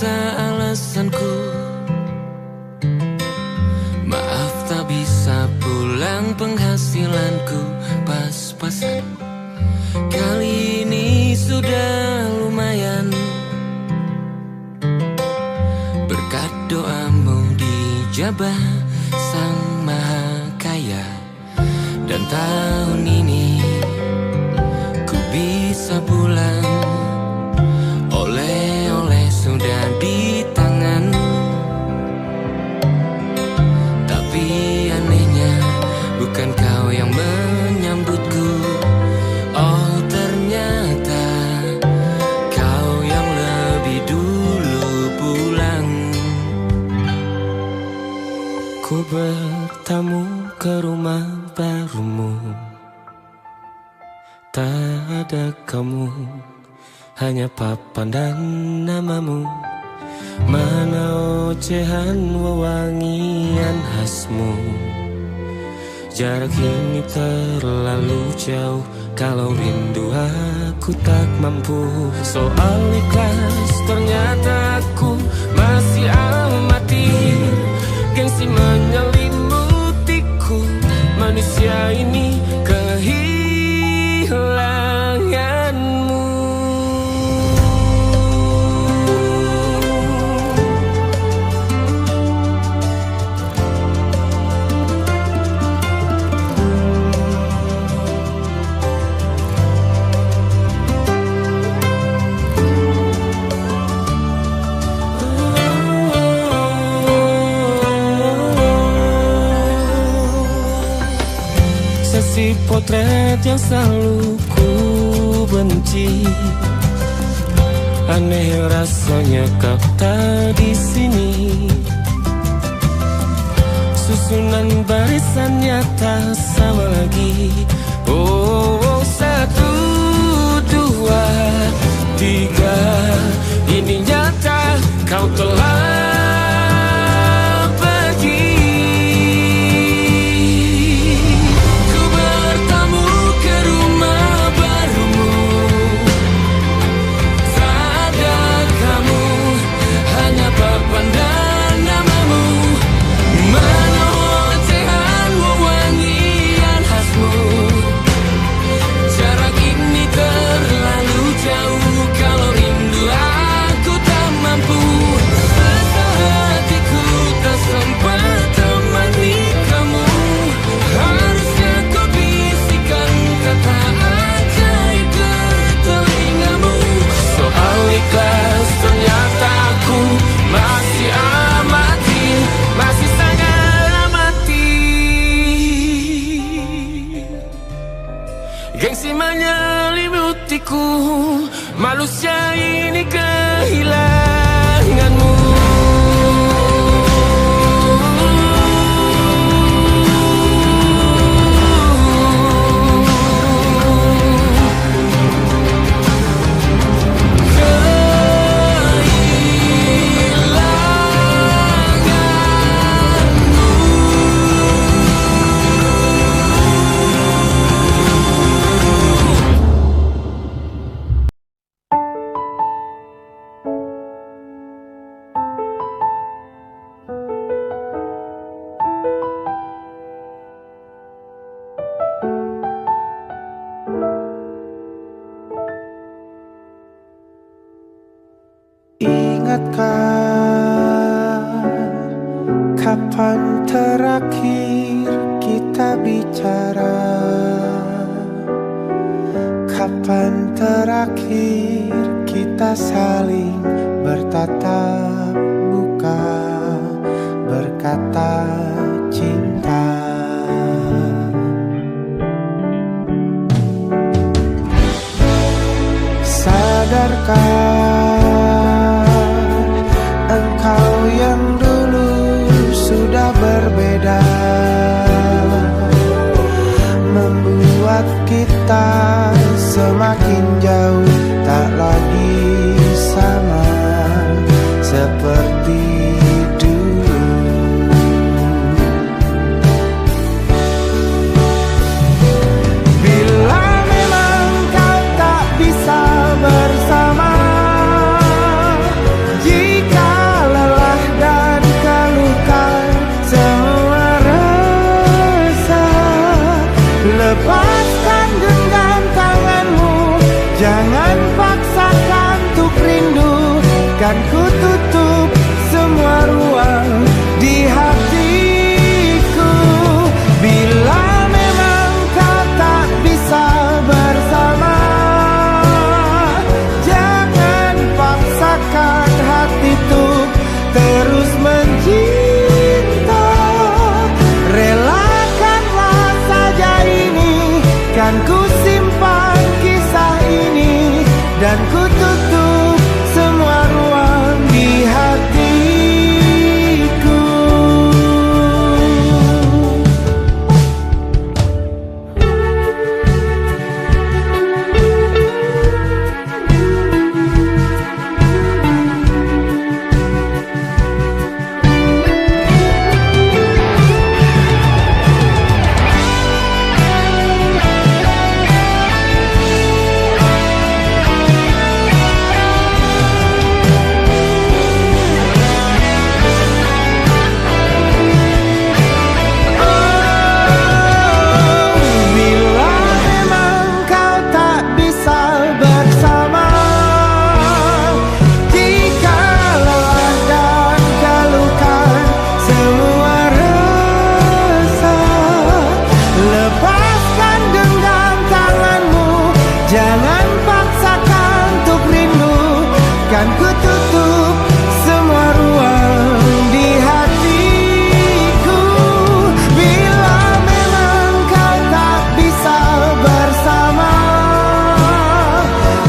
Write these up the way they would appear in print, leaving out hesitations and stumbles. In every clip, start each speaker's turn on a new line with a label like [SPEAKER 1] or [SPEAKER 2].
[SPEAKER 1] Ternyata alasanku, maaf tak bisa pulang, penghasilanku pas-pasan. Kali ini sudah lumayan, berkat doamu dijabah Sang Maha Kaya. Dan tahun ini ku bisa pulang, oleh-oleh sudah di tangan. Tapi anehnya bukan kau yang menyambutku. Oh ternyata kau yang lebih dulu pulang. Ku bertamu ke rumah barumu, tak ada kamu, hanya papan dan namamu. Mana ocehan wewangian khasmu. Jarak ini terlalu jauh, kalau rindu aku tak mampu. Soal ikhlas ternyata aku masih amatir. Gengsi menyelimutiku, manusia ini kehilanganmu. Sesi potret yang selalu ku benci, aneh rasanya kau tak di sini. Susunan barisannya tak sama lagi. Oh, 1, 2, 3, ini nyata kau telah gengsi menyelimutiku, manusia ini kehilanganmu.
[SPEAKER 2] Ingatkah kapan terakhir kita bicara? Kapan terakhir kita saling bertatap muka, berkata cinta? Sadarkah engkau yang dulu sudah berbeda, membuat kita semakin jauh, tak lagi sama seperti dulu. Bila memang kau tak bisa bersama, jika kan ku tutup semua ruang di hatiku. Bila memang kau tak bisa bersama, jangan paksakan hati tuh terus mencinta. Relakanlah saja ini, kan ku simpan kisah ini, dan ku tutup semua ruang di hatiku. Jangan paksakan untuk rindu, kan ku tutup semua ruang di hatiku. Bila memang kau tak bisa bersama,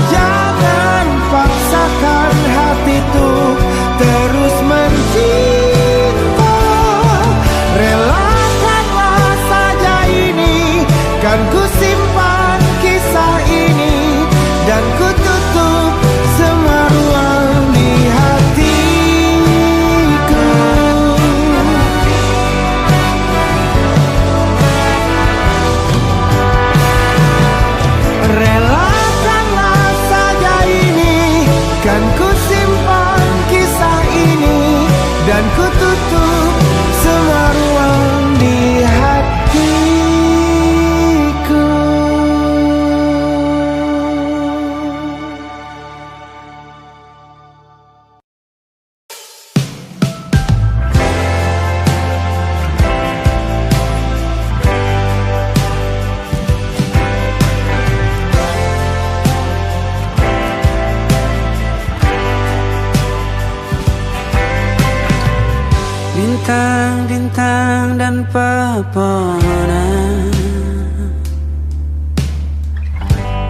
[SPEAKER 2] jangan paksakan hati tuh terus mencinta. Relakanlah saja ini, kan ku simpan kisah ini, dan ku tutup semua ruang di hatiku. Relakanlah saja ini, kan ku simpan kisah ini, dan ku tutup semua ruang di hatiku. Bintang-bintang dan pepohonan,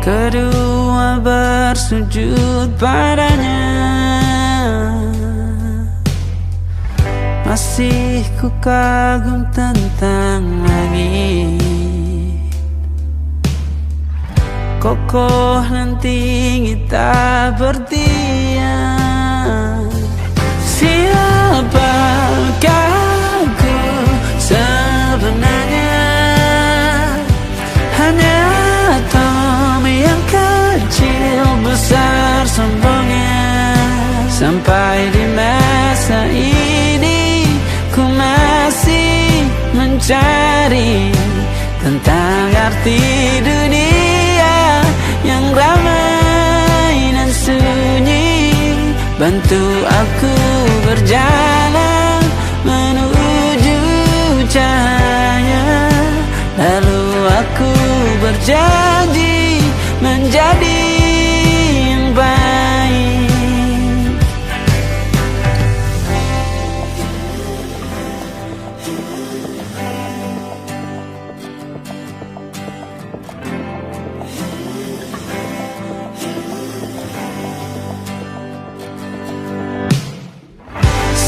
[SPEAKER 2] kedua bersujud padanya. Masih ku kagum tentang langit, kokoh dan tinggi tak berdiam. Siapakah aku sebenarnya? Hanya atom yang kecil besar sombongnya. Sampai di masa ini ku masih mencari tentang arti dunia yang ramai dan sunyi. Bantu aku berjalan menuju cahaya, lalu aku berjanji menjadi yang baik.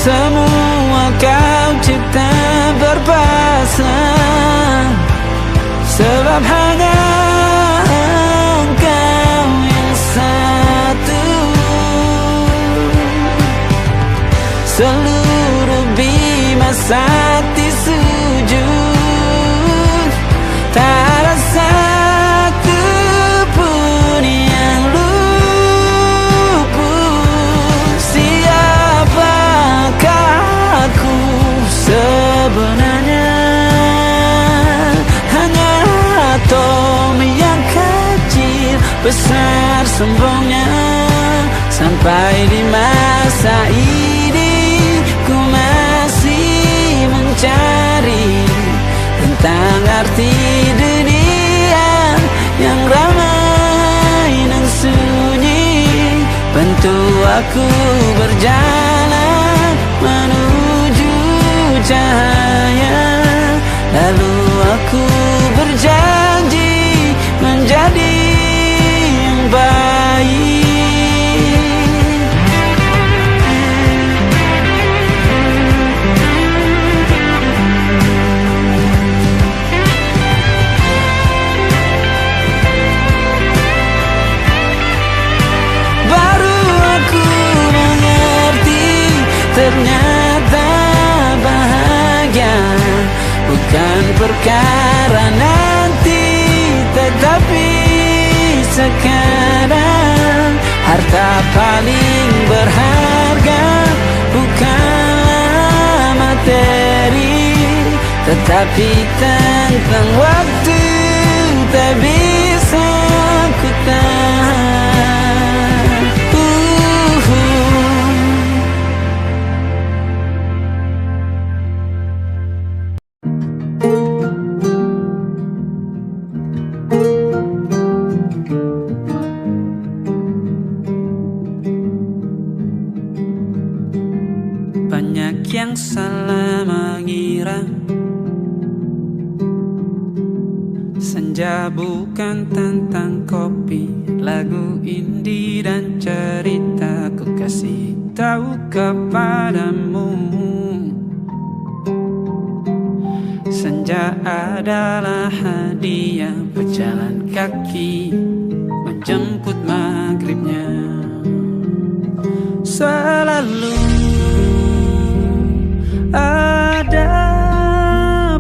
[SPEAKER 2] Semua kau cipta berpasang, sebab hanya engkau yang satu. Seluruh bima sakti sujud, tak ada satu pun yang luput. Siapakah aku sebenarnya? Hanya atom yang kecil besar sombongnya.
[SPEAKER 3] Sampai di masa ini ku masih mencari tentang arti dunia yang ramai dan sunyi. Bantu aku berjalan menuju cahaya, lalu aku berjanji menjadi yang baik. Ternyata bahagia bukan perkara nanti, tetapi sekarang. Harta paling berharga bukanlah materi, tetapi tentang waktu tak bisa ku tahan. Banyak yang salah mengira senja bukan tentang kopi, lagu indie dan cerita. Ku kasih tahu kepadamu, senja adalah hadiah berjalan kaki menjemput maghribnya. Selalu ada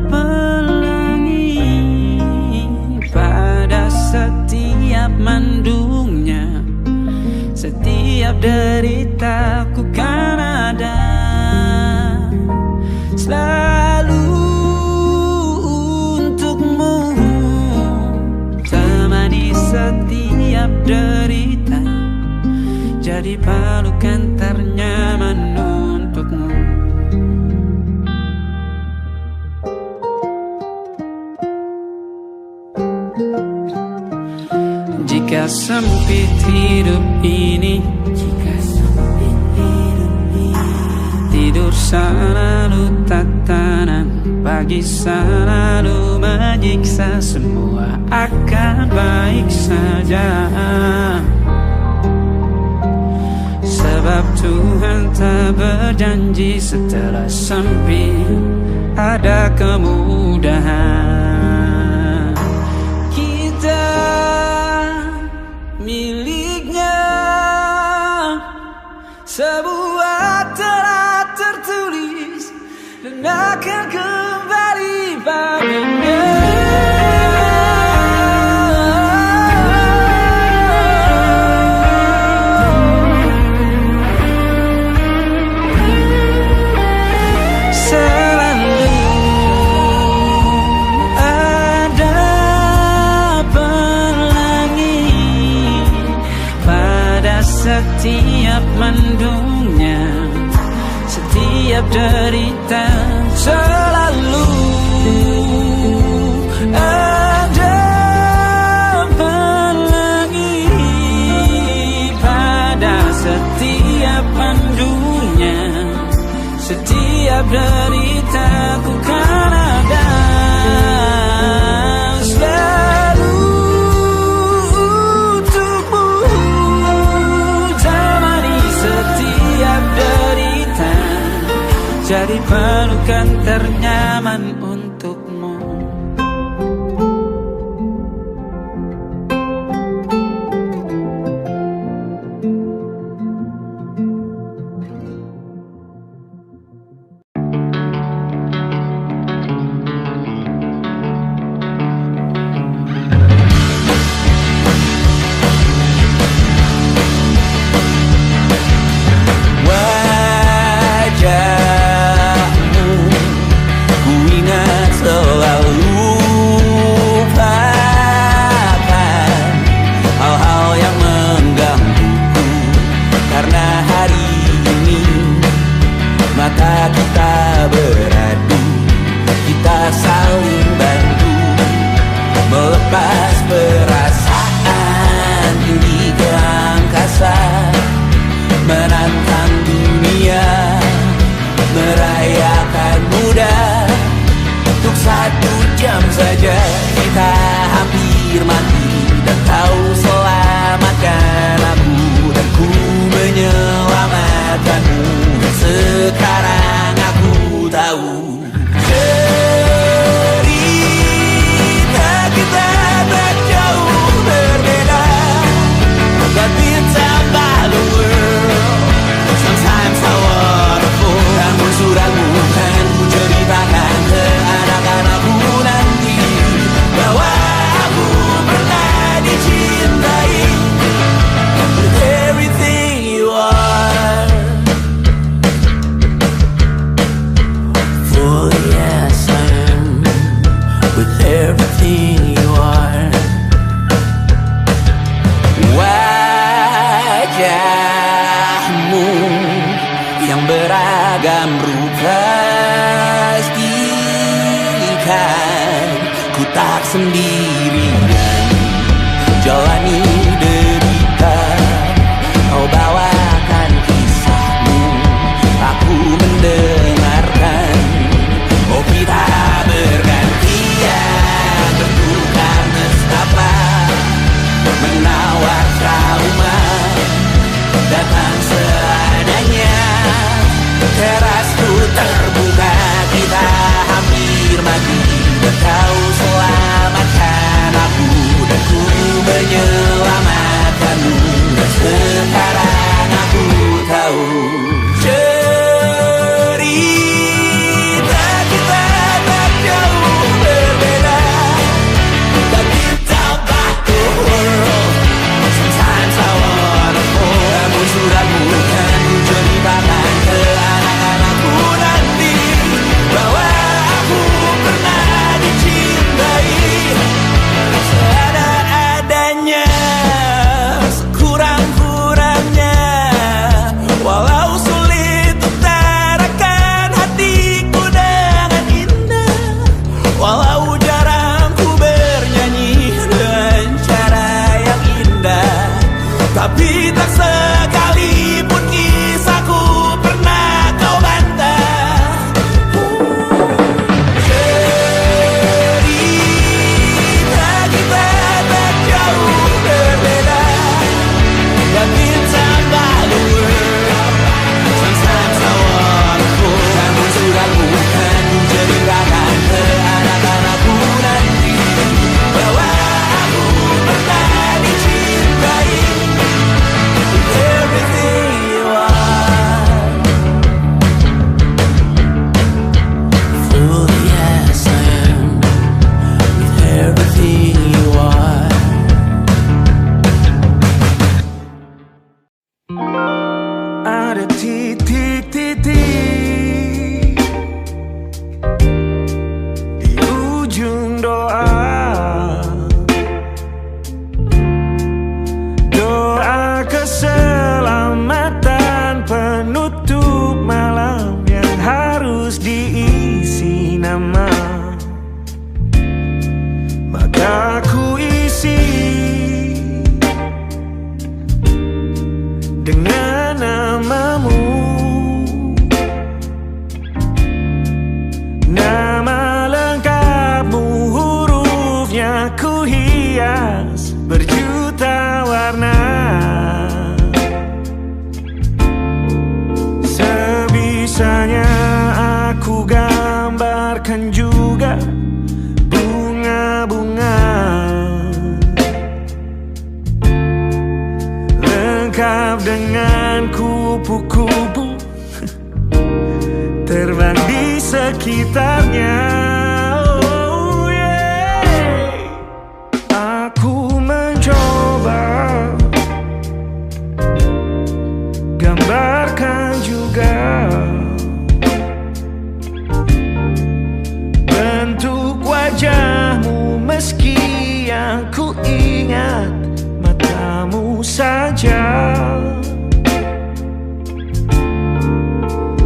[SPEAKER 3] pelangi pada setiap mendungnya. Setiap derita ku kan ada selalu untukmu, temani setiap derita, jadi pelukan ternyaman untukmu. Jika sempit hidup ini, tidur selalu tatanan, pagi selalu menyiksa, semua akan baik saja. Sebab Tuhan tak berjanji setelah sempit ada kemudahan. Kita miliknya sebuah telah tertulis dan akan kembali padanya. Setiap mendungnya, setiap derita, selalu ada pelangi pada setiap mendungnya. Setiap derita ku kan ada selalu jadi pelukan ternyaman untukmu. diam saja kita hampir mati, dan kau selamatkan aku, dan ku menyelamatkanmu. Sekarang aku tahu cerita kita tak jauh berbeda, but it's about the world. Sometimes I wanna fall. Namun suratmu kan ku ceritakan ke anak-anakku nanti, bahwa aku pernah dicintai with everything you are. For yes I am with everything you are. Wajahmu yang beragam rupa pastikan ku tak sendirian jalani derita. Kau bawakan kisahmu, aku mendengarkan. Oh kita bergantian bertukar nestapa, menawar trauma datang seadanya. Terasku terbuka, kita hampir mati, dan kau selamatkan aku, dan ku menyelamatkanmu. Dan sekarang aku tahu cerita kita tak jauh berbeda, but it's about the world. Sometimes I wanna fall. Namun suratmu kan ku ceritakan ke anak-anakku nanti, bahwa aku pernah dicintai seada-adanya, sekurang-kurangnya. Walau sulit utarakan hatiku dengan indah, walau jarang ku bernyanyi dengan cara yang indah, tapi tak sekalipun kisahku pernah kau bantah. Cerita kita tak jauh berbeda, but it's about the world. Sometimes I wanna fall. Namun suratmu kan ku ceritakan ke anak-anakku nanti, bahwa aku pernah dicintai with everything you are. Fully yes I am with everything you are.
[SPEAKER 2] Ada titik-titik di ujung doa, doa keselamatan penutup malam yang harus diisi nama. Maka ku isi dengan namamu, nama lengkapmu, hurufnya ku hias berjuta warna. Sebisanya aku gambarkan juga bunga-bunga, lengkap dengan kupu-kupu terbang di sekitarnya. Oh yeah. Aku mencoba gambarkan juga bentuk wajahmu, meski yang ku ingat matamu saja.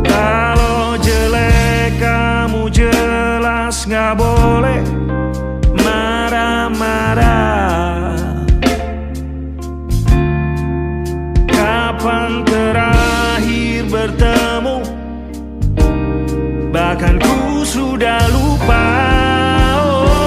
[SPEAKER 2] Kalau jelek kamu jelas gak boleh marah-marah. Kapan terakhir bertemu, bahkan ku sudah lupa. Oh.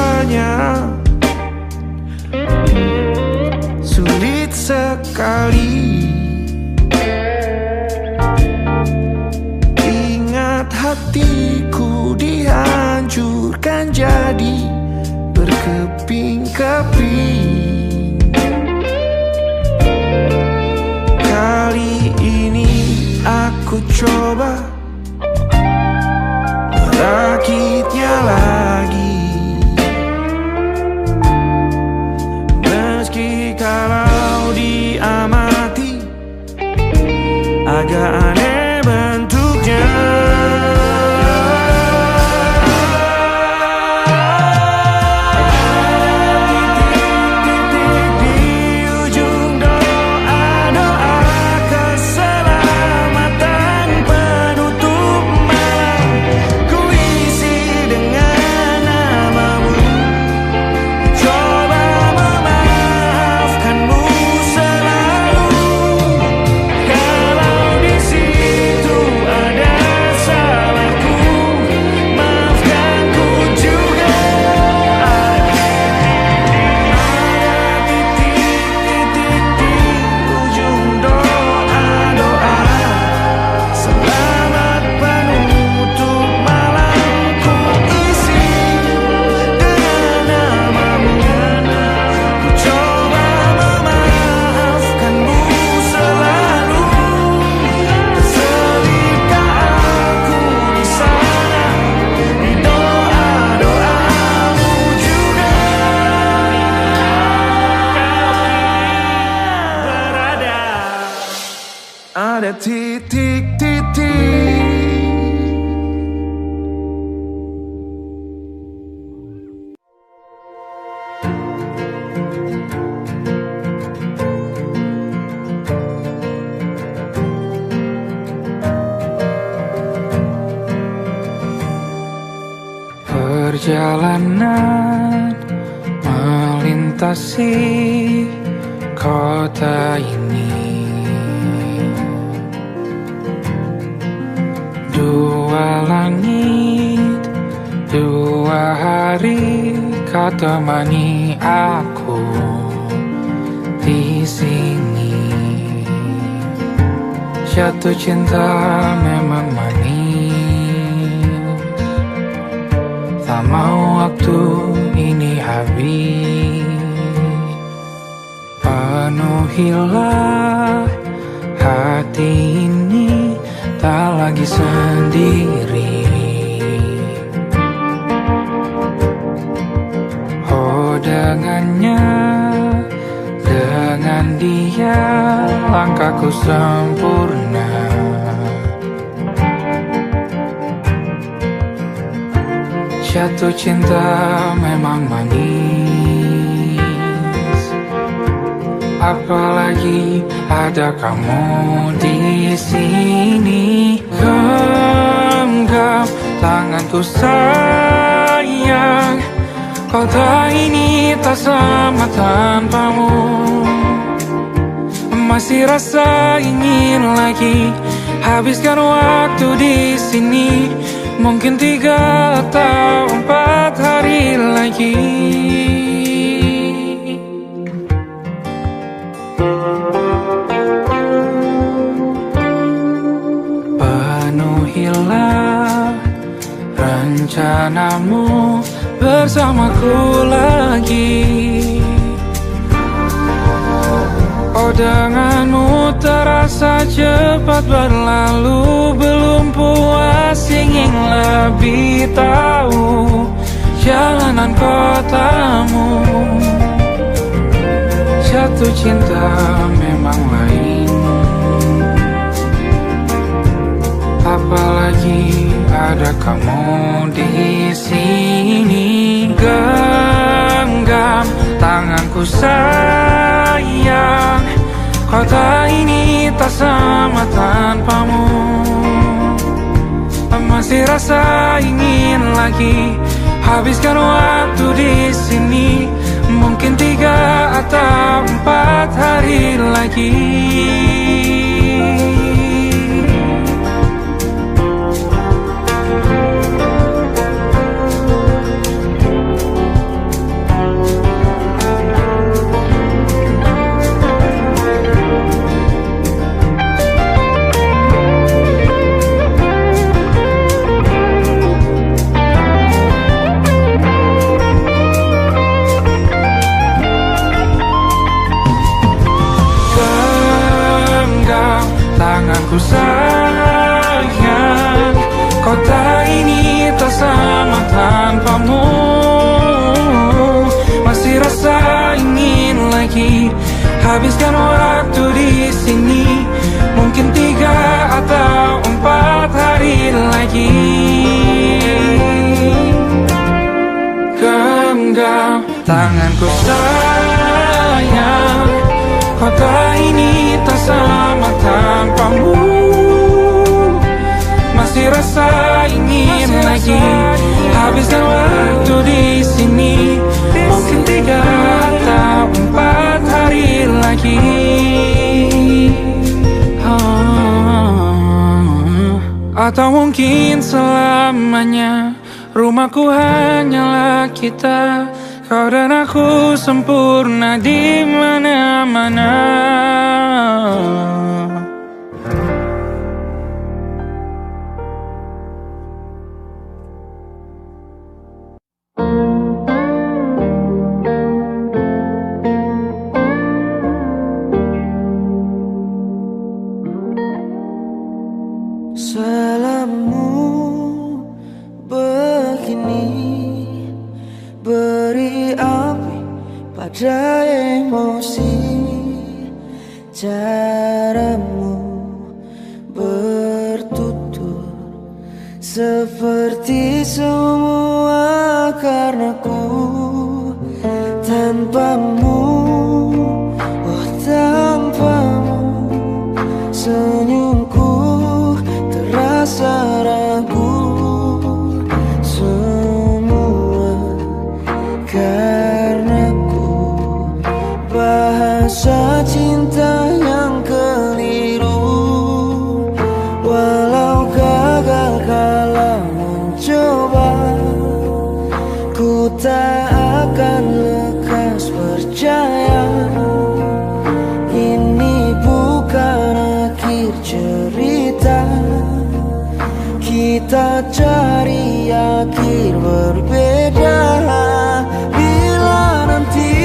[SPEAKER 2] rasanya sulit sekali. Ingat hatiku dihancurkan jadi berkeping-keping. Kali ini aku coba merakitnya lagi. Meski kalau diamati agak aneh bentuknya. Ada titik-titik. Perjalanan melintasi kota ini, dua langit, dua hari kau temani aku di sini. Jatuh cinta memang manis, tak mau waktu ini habis. Penuhilah hati ini, tak lagi sendiri. Oh dengannya, dengan dia langkahku sempurna. Jatuh cinta memang manis, apalagi ada kamu di sini. Genggam tanganku sayang, kota ini tak sama tanpamu. Masih rasa ingin lagi habiskan waktu di sini. Mungkin 3 atau 4 hari lagi. Penuhilah rencanamu bersamaku lagi. Oh denganmu terasa cepat berlalu, belum puas ingin lebih tahu jalanan kotamu. Jatuh cinta memang lain, apalagi ada kamu di sini. Genggam tanganku sayang, kota ini tak sama tanpamu. Masih rasa ingin lagi habiskan waktu di sini. Mungkin 3 atau 4 hari lagi.
[SPEAKER 4] habiskan waktu di sini. Mungkin 3 atau 4 hari lagi. Genggam tanganku sayang, kota ini tak sama tanpamu. Masih rasa ingin lagi habiskan waktu di sini. Mungkin 3 atau 4 hari lagi. Atau mungkin selamanya. Rumahku hanyalah kita, kau dan aku sempurna di mana-mana.
[SPEAKER 2] Salammu begini, beri api pada emosi. Caramu bertutur seperti semua karenaku. Tanpamu, oh tanpamu, senyumku terasa ragu. Semua karenaku, bahasa cinta yang keliru. Walau gagal kala mencoba, ku tak akan lekas percaya. Ini bukan akhir cerita, kita cari akhir berbeda. Bila nanti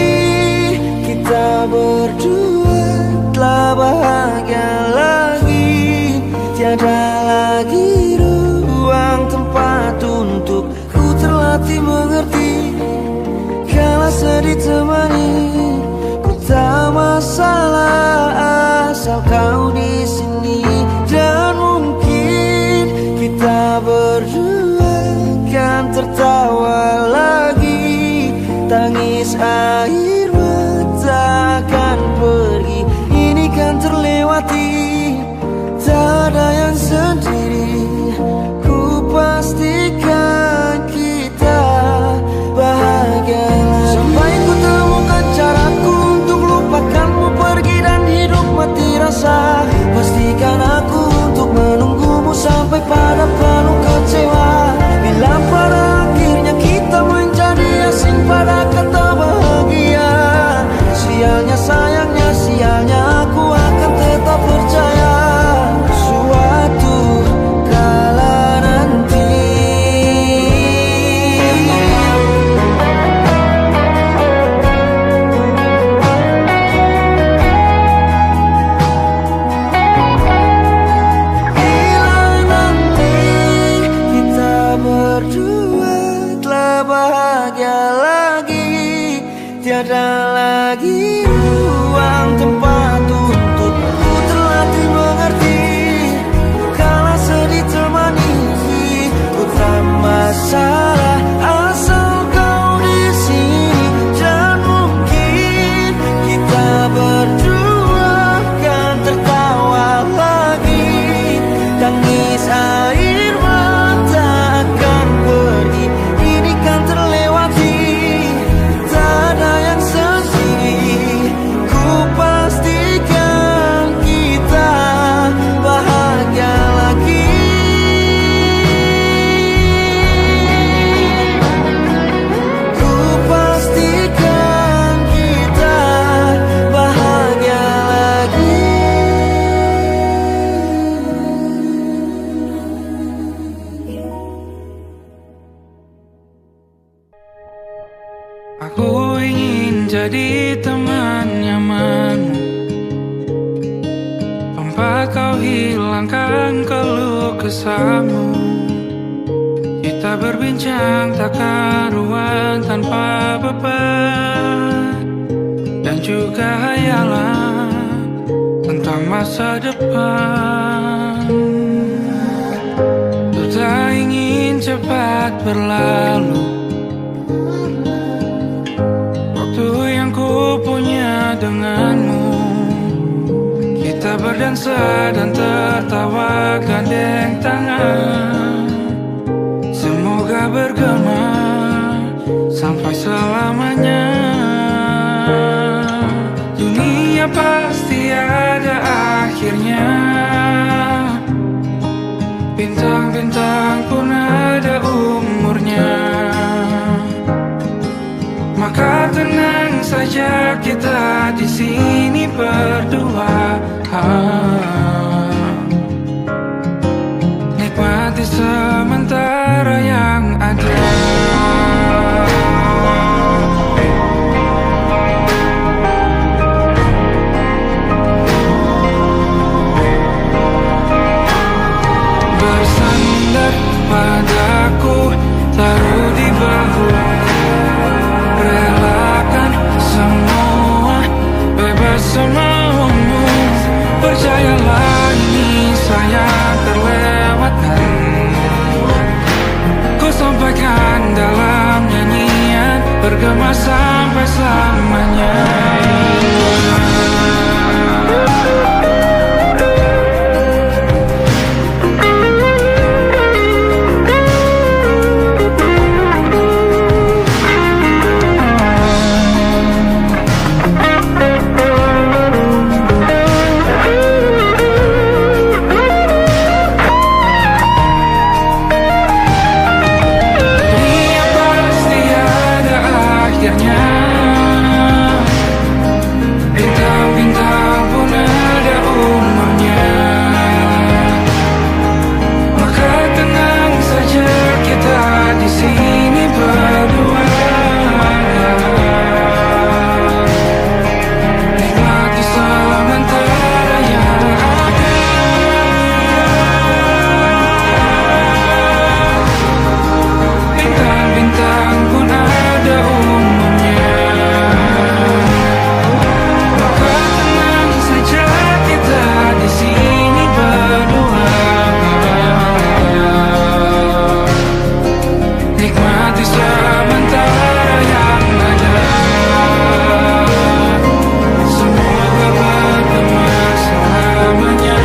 [SPEAKER 2] kita berdua telah bahagia lagi, tiada lagi ruang tempat untuk ku terlatih mengerti. Kala sedih temani, ku tak masalah asal kau di sini. Dan mungkin kita berdua kan tertawa lagi, tangis air mata akan pergi. Ini kan terlewati, tak ada yang sendiri. Ku pastikan kita bahagia lagi. Sampai ku temukan caraku untuk lupakanmu pergi dan hidup mati rasa. Pastikan aku untuk menunggumu sampai pada penuh kecewa. Bila pada akhirnya kita menjadi asing pada kata bahagia, sialnya sayangnya sialnya aku akan tetap percaya. Suatu kala nanti berdua telah bahagia lagi, tiada lagi ruang tempat untuk ku terlatih mengerti. Kala sedih temani, ku tak masalah asal kau di sini. Dan mungkin kita berdua kan tertawa lagi, tangis air mata akan pergi. Ini kan terlewati, tak ada yang sendiri. Ku pastikan kita bahagia lagi. Ku pastikan kita bahagia lagi.
[SPEAKER 4] Aku ingin jadi teman nyamanmu, tempat kau hilangkan keluh kesahmu. Kita berbincang tak karuan tanpa beban dan juga hayalan. masa depan. Ku tak ingin cepat berlalu. Waktu yang ku punya denganmu, kita berdansa dan tertawa gandeng tangan. Semoga bergema sampai selamanya. Dunia pasti ada akhirnya. Bintang-bintang pun ada umurnya. Maka tenang saja kita di sini berdua. Nikmati sementara yang ada. Bersandar padaku, taruh di bahu. Relakan semua, bebas semaumu. Percayalah ini saya terlewatkan. Ku sampaikan dalam nyanyian, bergema sampai selamanya. Bintang-bintang pun ada umurnya. Maka tenang saja kita di sini berdua. Nikmati sementara yang ada. Bintang-bintang pun ada umurnya. Di sini berdua. Nikmati sementara yang ada. Semoga bergema selamanya.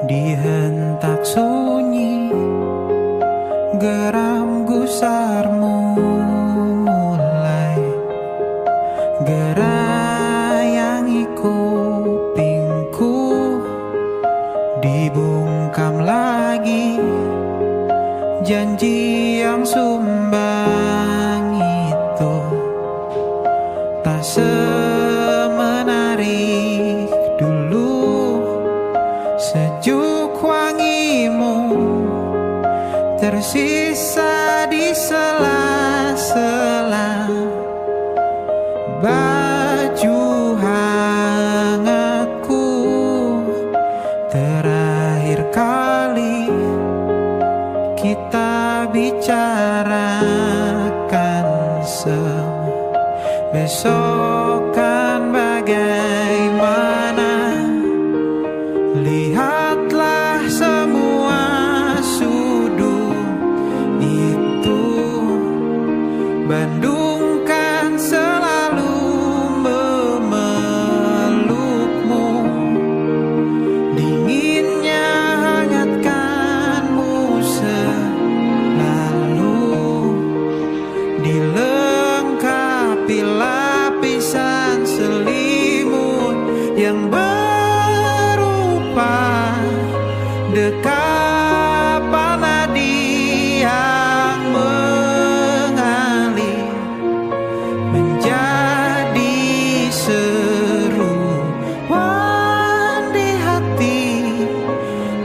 [SPEAKER 2] Di hentak sunyi, geram gusarmu mulai gerayangi kupingku. Dibungkam lagi janji yang sumbang itu, tak semenarik dulu. Sejuk wangimu tersisa di sela-sela baju hangatku. Terakhir kali kita bicarakan semua. Besok kan bagaimana? Lihatlah semua sudut itu. Bandung kan selalu memelukmu. Dinginnya hangatkanmu selalu. Dilengkapi lapisan selimut yang berupa dekapan nadi yang mengalir menjadi seruan di hati,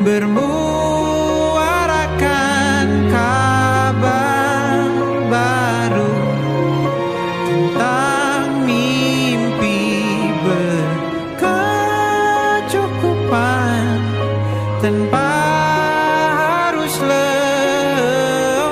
[SPEAKER 2] bermuarakan kabar baru tentang mimpi berkecukupan. Tanpa harus lembur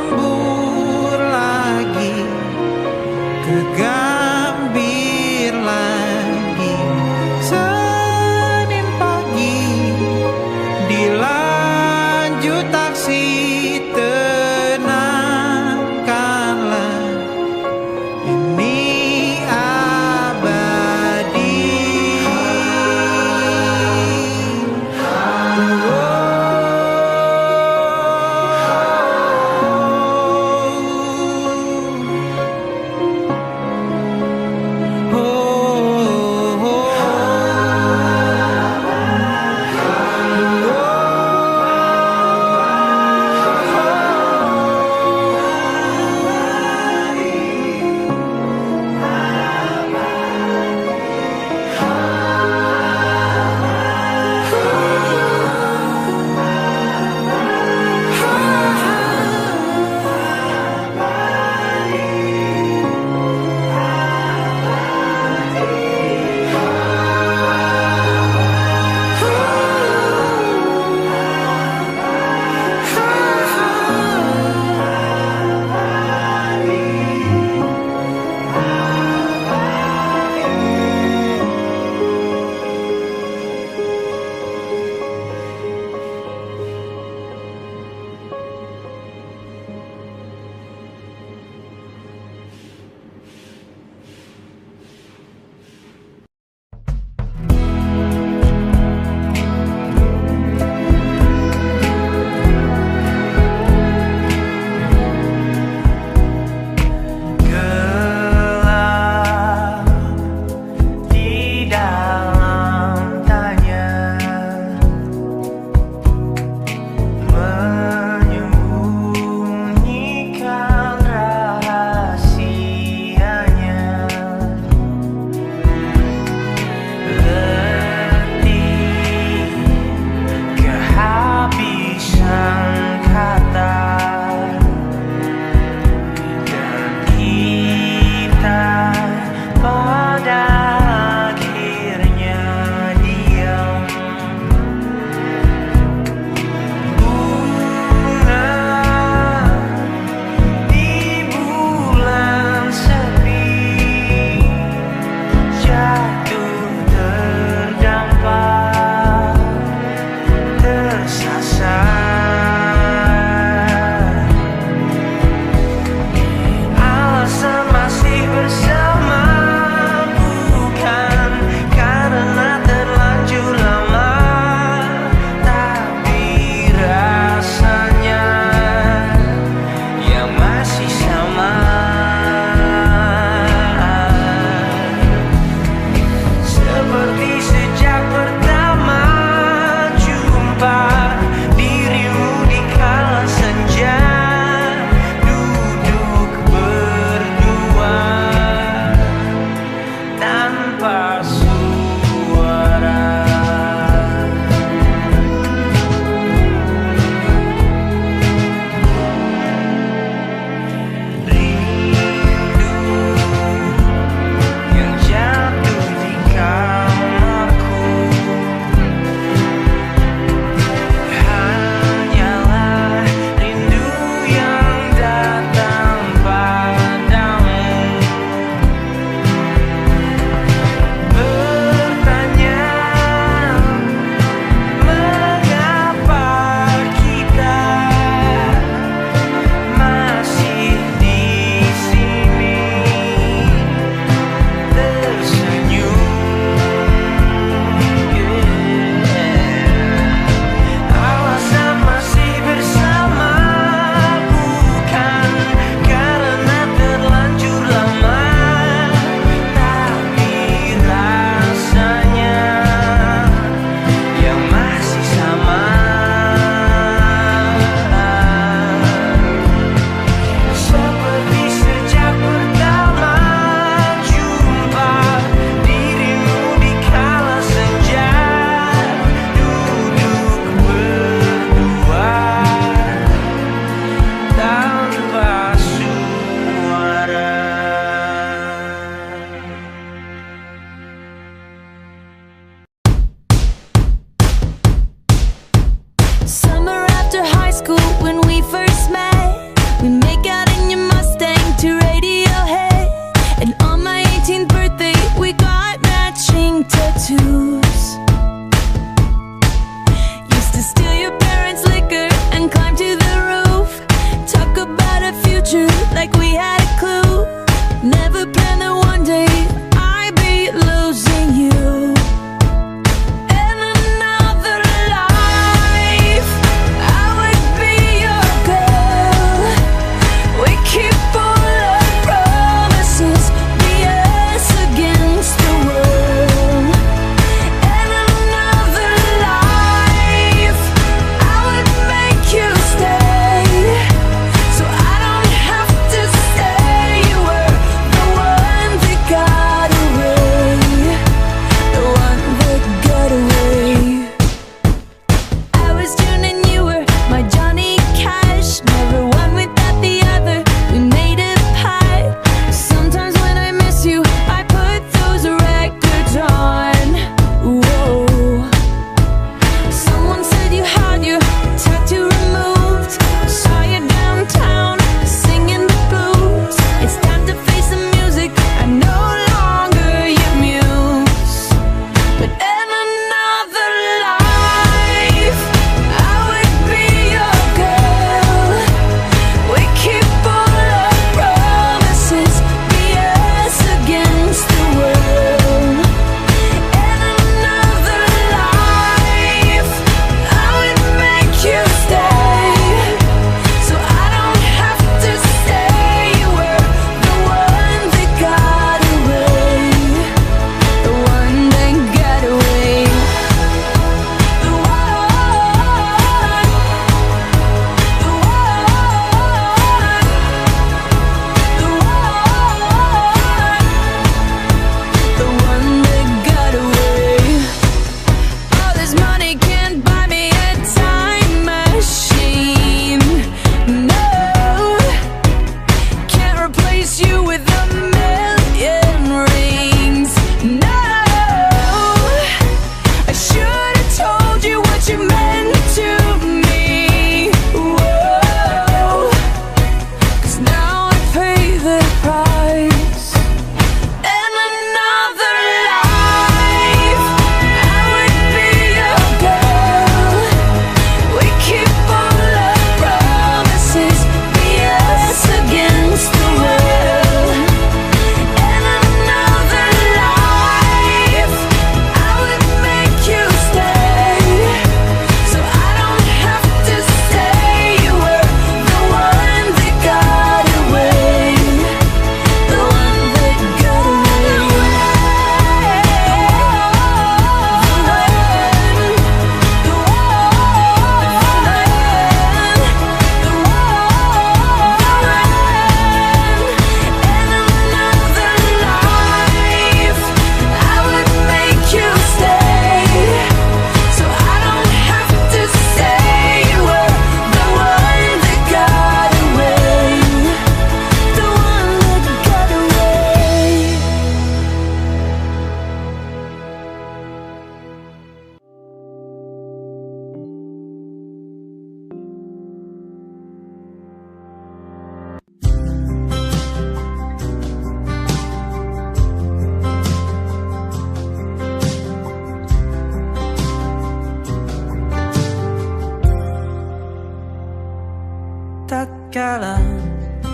[SPEAKER 4] tatkala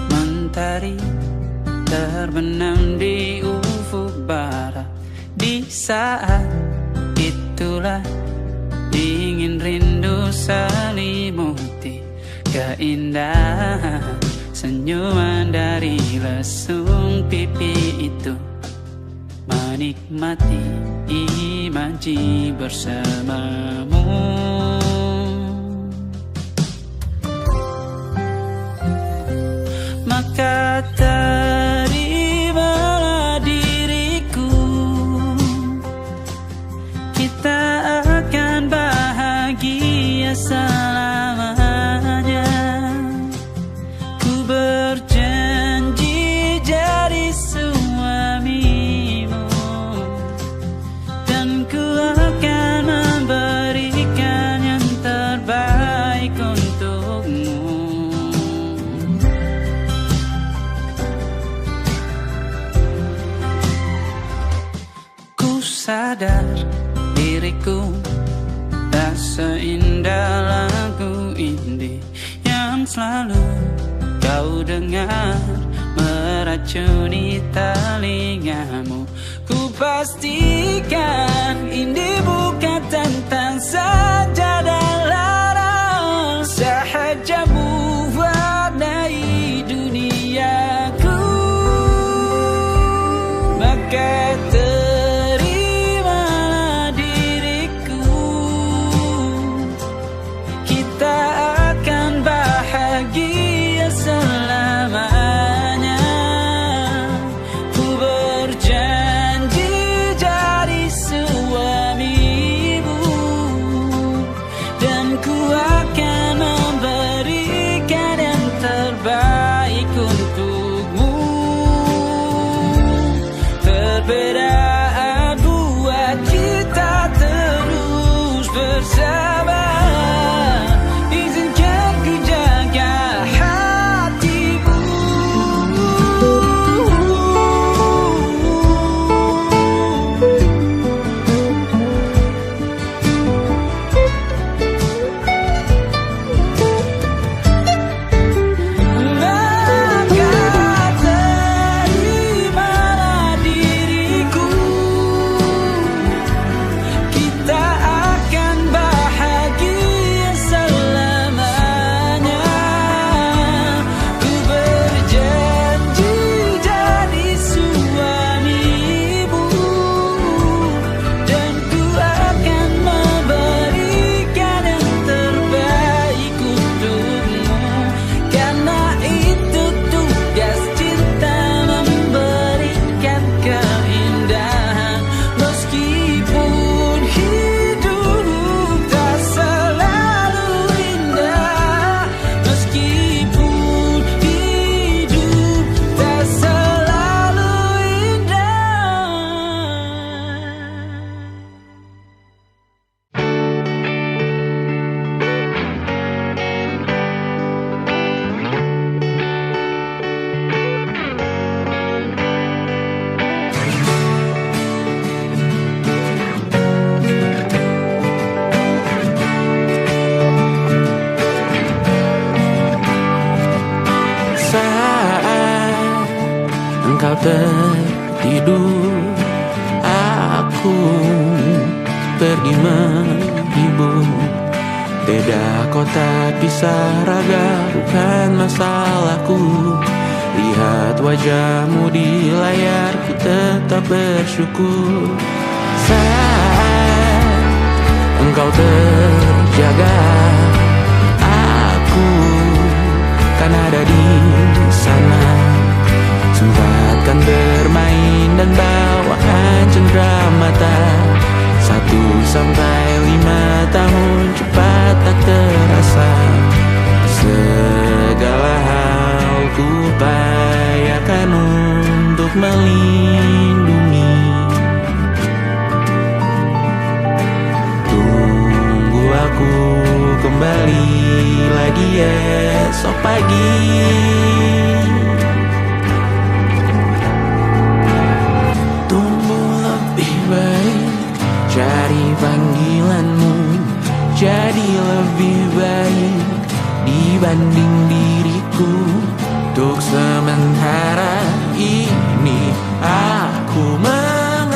[SPEAKER 4] mentari terbenam di ufuk barat. Di saat itulah dingin rindu selimuti keindahan senyuman dari lesung pipi itu. Menikmati imaji bersamamu. Maka terimalah diriku, kita akan bahagia selamanya. Ku berjanji jadi suamimu, dan ku akan memberikan yang terbaik untukmu. Sadar diriku tak seindah lagu indie yang selalu kau dengar meracuni telingamu. Ku pastikan indie bukan tentang saja dan larang, sahaja mewarnai duniaku. Maka perbedaan buat kita terus bersama. Izinkan ku jaga hatimu.
[SPEAKER 1] Engkau tertidur, aku pergi menghibur. Beda kota pisah raga bukan masalahku. Lihat wajahmu di layar, ku tetap bersyukur. Saat engkau terjaga, aku kan ada di sana. Sempatkan bermain dan bawaan cenderamata. 1-5 tahun cepat tak terasa. Segala hal ku upayakan untuk melindungi. Tunggu aku kembali lagi esok pagi. Cari panggilanmu jadi lebih baik dibanding diriku.
[SPEAKER 3] aku. Untuk sementara ini aku mengembara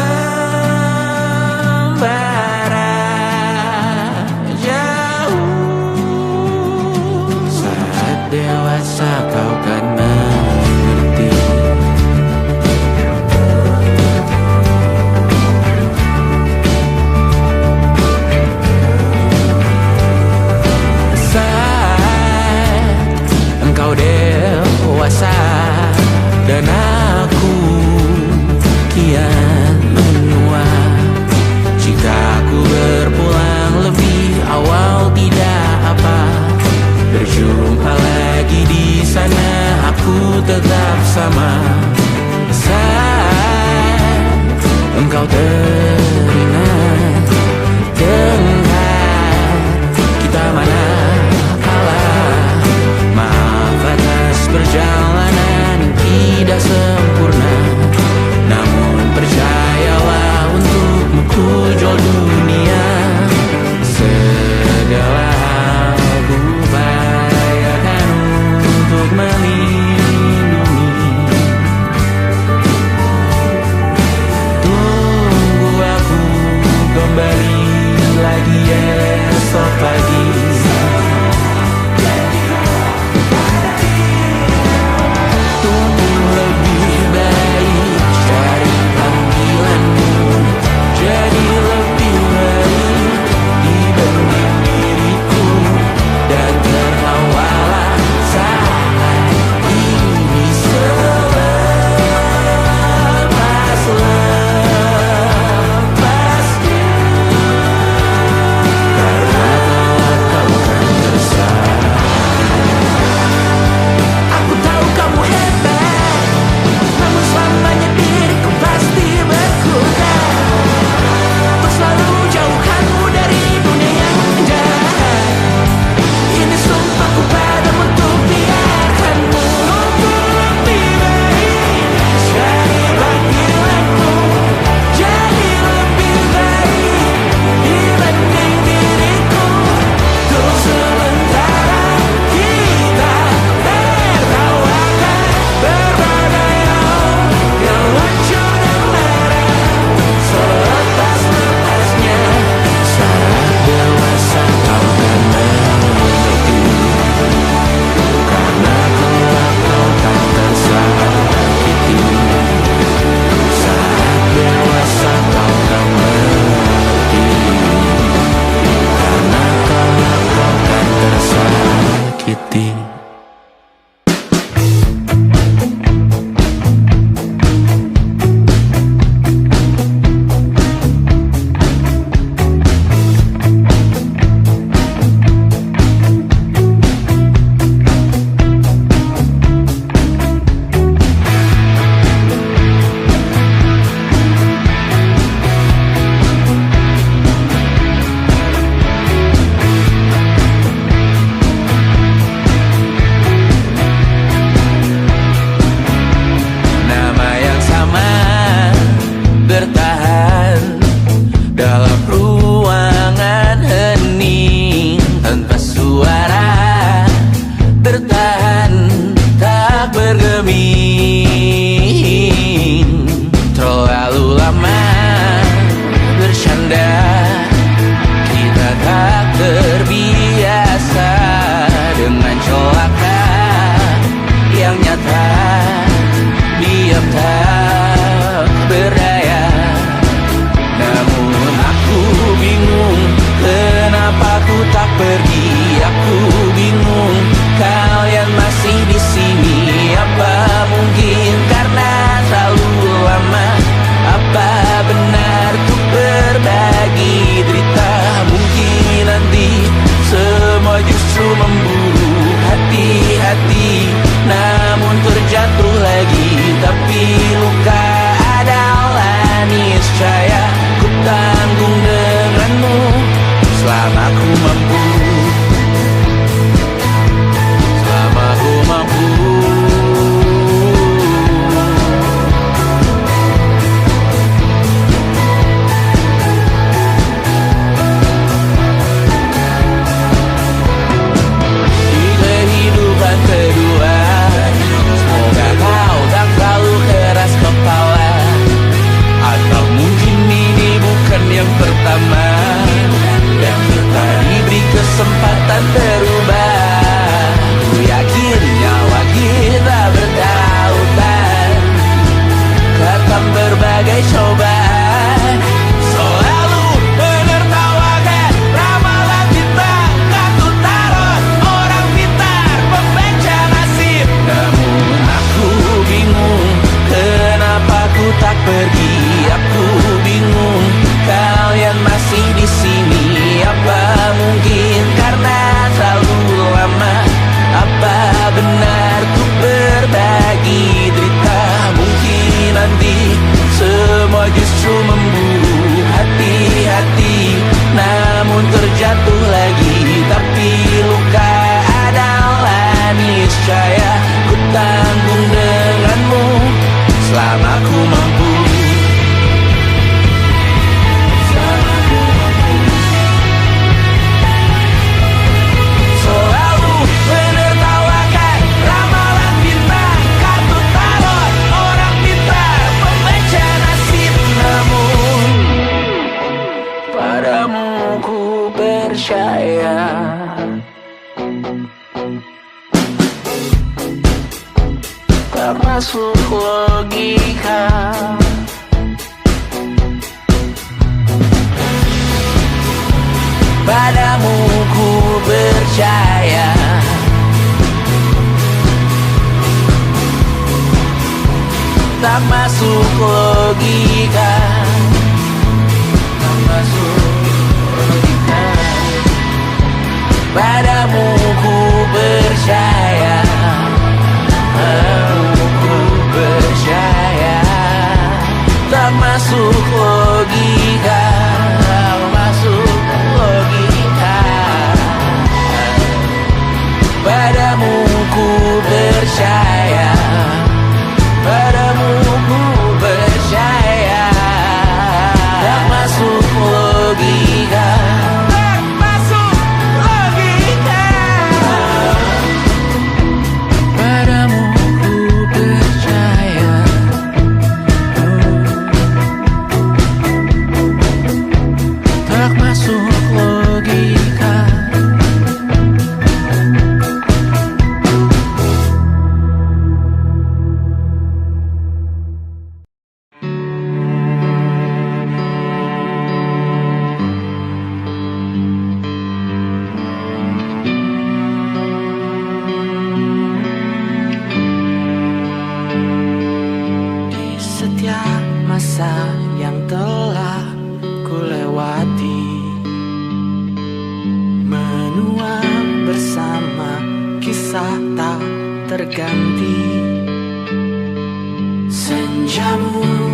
[SPEAKER 3] jauh. Saat dewasa kau kan mengerti. Saat engkau dewasa dan aku kian menua. Jika aku berpulang lebih awal tidak apa. Berjumpa lagi di sana, aku tetap sama. Saat engkau teringat dengar kita mana kalah. Maaf atas perjalanan tidak sempurna, namun percayalah untukmu ku jual dunia. Segala hal ku bayarkan untuk melindungi. Tunggu aku kembali lagi esok pagi. Tunggu lebih baik dari panggilanmu, jadi lebih baik dibanding diriku. Dan tertawalah saat ini selepas-lepasnya. Karena kelak kau kan tersayang. Aku tahu kamu hebat, namun selamanya diriku pasti berkurang. Untuk selalu jauhkanmu dari dunia yang jahat. Ini sumpahku padamu untuk biarkanmu lebih baik dari panggilanmu, jadi lebih baik dibanding diriku. Untuk sementara kita tertawakan berbagai hal yang lucu dan marah. Selepas-lepasnya saat dewasa kau kan mengerti. Karena kelak kau kan tersakiti. Saat dewasa kau kan mengerti. Karena kelak kau kan tersakiti. masuk logika. Padamu ku percaya, tak masuk logika, tak masuk logika. Padamu ku percaya, padamu ku percaya, tak masuk logika, tak masuk logika. Padamu ku percaya, padamu ku percaya, tak masuk logika, tak masuk logika. Padamu ku percaya, tak masuk logika. Di setiap masa yang telah ku lewati, menua bersama kisah tak terganti. Senjamu